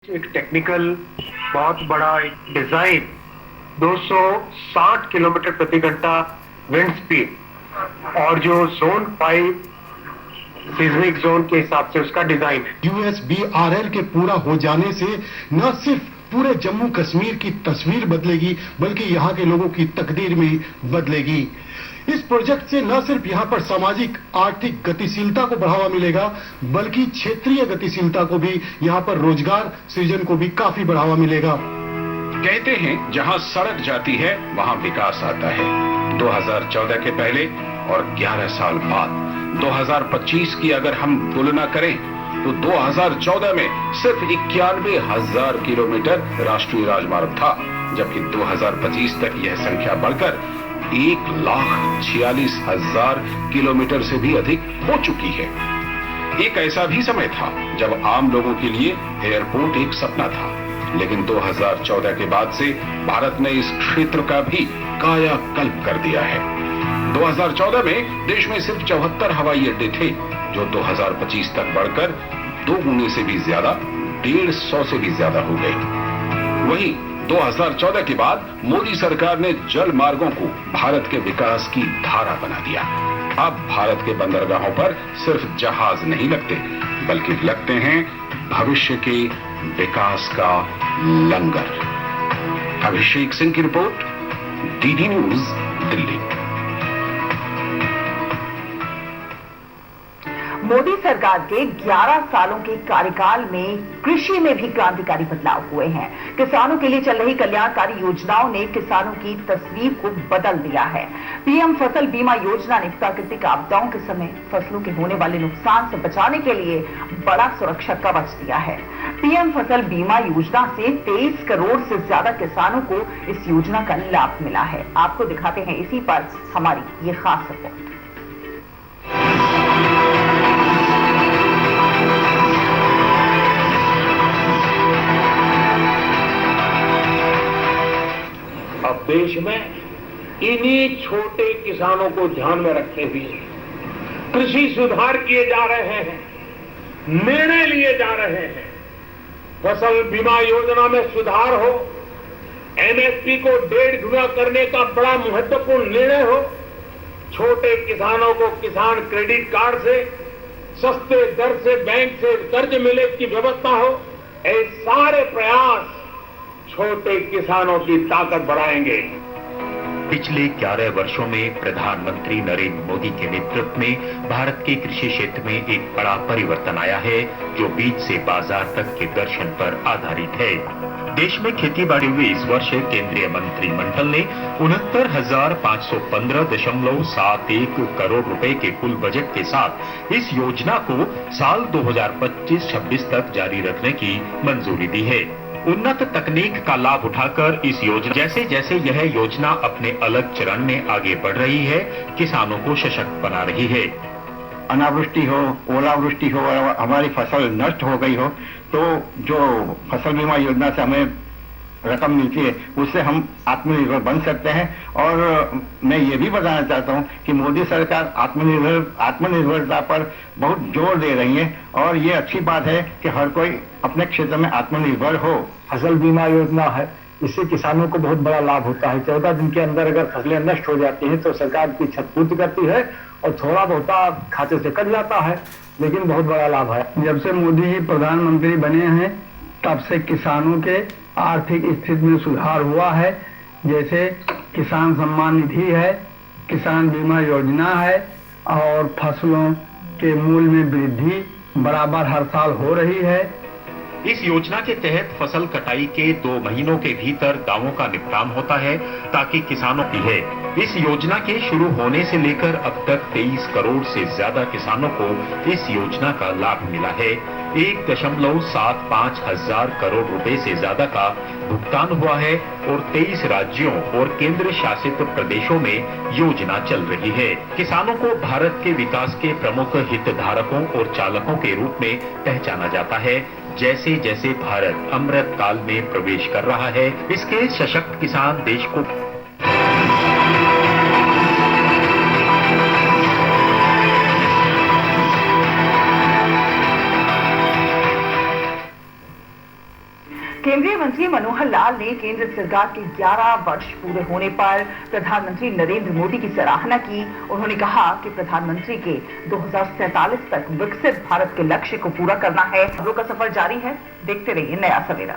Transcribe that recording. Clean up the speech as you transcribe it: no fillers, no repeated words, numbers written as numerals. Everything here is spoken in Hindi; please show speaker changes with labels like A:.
A: एक टेक्निकल बहुत बड़ा एक डिजाइन 260 किलोमीटर प्रति घंटा विंड स्पीड और जो जोन 5 सीजमिक जोन के हिसाब से उसका डिजाइन है।
B: USBRL के पूरा हो जाने से न सिर्फ पूरे जम्मू कश्मीर की तस्वीर बदलेगी बल्कि यहाँ के लोगों की तकदीर भी बदलेगी। इस प्रोजेक्ट से न सिर्फ यहाँ पर सामाजिक आर्थिक गतिशीलता को बढ़ावा मिलेगा बल्कि क्षेत्रीय गतिशीलता को भी, यहाँ पर रोजगार सृजन को भी काफी बढ़ावा मिलेगा।
C: कहते हैं जहां सड़क जाती है वहां विकास आता है। 2014 के पहले और 11 साल बाद 2025 की अगर हम तुलना करें तो 2014 में सिर्फ 91,000 किलोमीटर राष्ट्रीय राजमार्ग था, जबकि 2025 तक यह संख्या बढ़कर 1,46,000 किलोमीटर से भी अधिक हो चुकी है। एक ऐसा भी समय था जब आम लोगों के लिए एयरपोर्ट एक सपना था, लेकिन 2014 के बाद से भारत ने इस क्षेत्र का भी कायाकल्प कर दिया है। 2014 में देश में सिर्फ 74 हवाई अड्डे थे, जो 2025 तक बढ़कर 2 गुने से भी ज्यादा, 150 से भी ज्यादा हो गए। वहीं 2014 के बाद मोदी सरकार ने जल मार्गों को भारत के विकास की धारा बना दिया। अब भारत के बंदरगाहों पर सिर्फ जहाज नहीं लगते, बल्कि लगते हैं भविष्य के विकास का लंगर। अभिषेक सिंह की report, DD news, Delhi.
D: Modi सरकार के 11 सालों के कार्यकाल में कृषि में भी क्रांतिकारी बदलाव हुए हैं। किसानों के लिए चल रही कल्याणकारी योजनाओं ने किसानों की तस्वीर को बदल दिया है। पीएम फसल बीमा योजना ने प्राकृतिक आपदाओं के समय फसलों के होने वाले नुकसान से बचाने के लिए बड़ा सुरक्षा कवच दिया है। पीएम फसल बीमा योजना से 23 करोड़ से ज्यादा किसानों को इस योजना का लाभ मिला है। आपको दिखाते हैं इसी पर हमारी ये खास रिपोर्ट।
E: अब देश में इन्हीं छोटे किसानों को ध्यान में रखते हुए कृषि सुधार किए जा रहे हैं, निर्णय लिए जा रहे हैं। फसल बीमा योजना में सुधार हो, एमएसपी को 1.5 गुना करने का बड़ा महत्वपूर्ण निर्णय हो, छोटे किसानों को किसान क्रेडिट कार्ड से सस्ते दर से बैंक से कर्ज मिले की व्यवस्था हो। ऐसे सारे प्रयास छोटे किसानों की ताकत बढ़ाएंगे।
F: पिछले 11 वर्षों में प्रधानमंत्री नरेंद्र मोदी के नेतृत्व में भारत के कृषि क्षेत्र में एक बड़ा परिवर्तन आया है, जो बीज से बाजार तक के दर्शन पर आधारित है। देश में खेती बाड़ी हुई इस वर्ष केंद्रीय मंत्रिमंडल ने 69,515.71 करोड़ रुपए के कुल बजट के साथ इस योजना को साल 2025-26 तक जारी रखने की मंजूरी दी है। उन्नत तकनीक का लाभ उठाकर इस योजना जैसे जैसे यह योजना अपने अलग चरण में आगे बढ़ रही है, किसानों को सशक्त बना रही है।
G: अनावृष्टि हो, ओलावृष्टि हो, हमारी फसल नष्ट हो गई हो, तो जो फसल बीमा योजना से हमें रकम मिलती है उससे हम आत्मनिर्भर बन सकते हैं। और मैं ये भी बताना चाहता हूँ कि मोदी सरकार आत्मनिर्भरता पर बहुत जोर दे रही है और ये अच्छी बात है कि हर कोई अपने क्षेत्र में आत्मनिर्भर हो।
H: फसल बीमा योजना है, इससे किसानों को बहुत बड़ा लाभ होता है। 14 दिन के अंदर अगर फसलें नष्ट हो जाती हैं तो सरकार की क्षतिपूर्ति करती है और थोड़ा बहुत खाते से कट जाता है, लेकिन बहुत बड़ा लाभ है।
I: जब से मोदी जी प्रधानमंत्री बने हैं तब से किसानों के आर्थिक स्थिति में सुधार हुआ है। जैसे किसान सम्मान निधि है, किसान बीमा योजना है और फसलों के मूल्य में वृद्धि बराबर हर साल हो रही है।
F: इस योजना के तहत फसल कटाई के 2 महीनों के भीतर दावों का निपटान होता है, ताकि किसानों की है। इस योजना के शुरू होने से लेकर अब तक 23 करोड़ से ज्यादा किसानों को इस योजना का लाभ मिला है। 1.75 हजार करोड़ रुपए से ज्यादा का भुगतान हुआ है और 23 राज्यों और केंद्र शासित प्रदेशों में योजना चल रही है। किसानों को भारत के विकास के प्रमुख हितधारकों और चालकों के रूप में पहचाना जाता है। जैसे जैसे भारत अमृत काल में प्रवेश कर रहा है, इसके सशक्त किसान देश को
D: केंद्रीय मंत्री मनोहर लाल ने केंद्र सरकार के 11 वर्ष पूरे होने पर प्रधानमंत्री नरेंद्र मोदी की सराहना की। उन्होंने कहा कि प्रधानमंत्री के 2047 तक विकसित भारत के लक्ष्य को पूरा करना है। खबरों का सफर जारी है, देखते रहिए नया सवेरा।